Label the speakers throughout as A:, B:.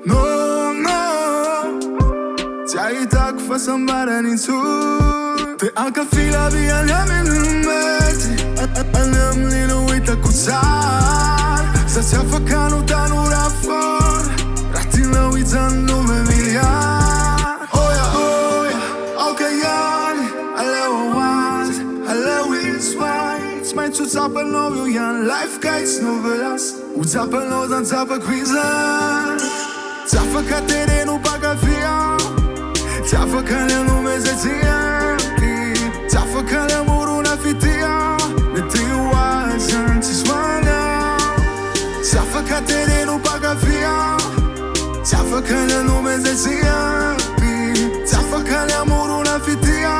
A: No, no Ți-ai tak fasan bara ni tur Te anka fila vi alla min numeti Alla mlilo ita kutsar Sa sia fakanu tanura for Ratina wizan nume miljard Oja, okay jani Alle oaz, alle wiswaj Smaj cu capel noviu jan Life guides novelas U capel nozan capel quizan Ți-a făcut terenul baga via Ți-a făcut le nume zeția Ți-a făcut le muruna fitia Ne te oazan ți swana Ți-a făcut terenul baga via Ți-a făcut le nume zeția Ți-a făcut le muruna fitia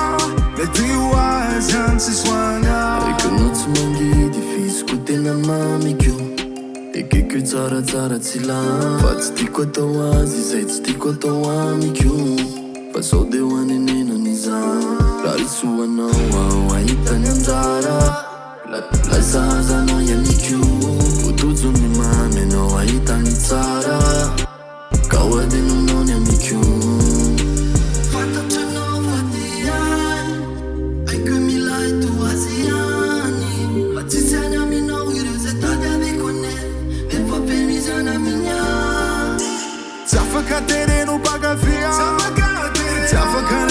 A: Ne te oazan ți swana
B: E că nu-ți mânghi difícil cu tine mami chiu E che che zara zila Fați tico toazi, zaiți tico toami chiu Faso de wani nina niza Rari suwa no wa ita nyanzara La zaza no ya ni chiu Utuzu ni mame no wa ita ni zara Kawa de no ya mi chiu Fata ce no fatiani Ai că mi lai tu aziani Atizia mi no irezetatea de conet
A: Ți-a făcut terenul baga via Ți-a făcut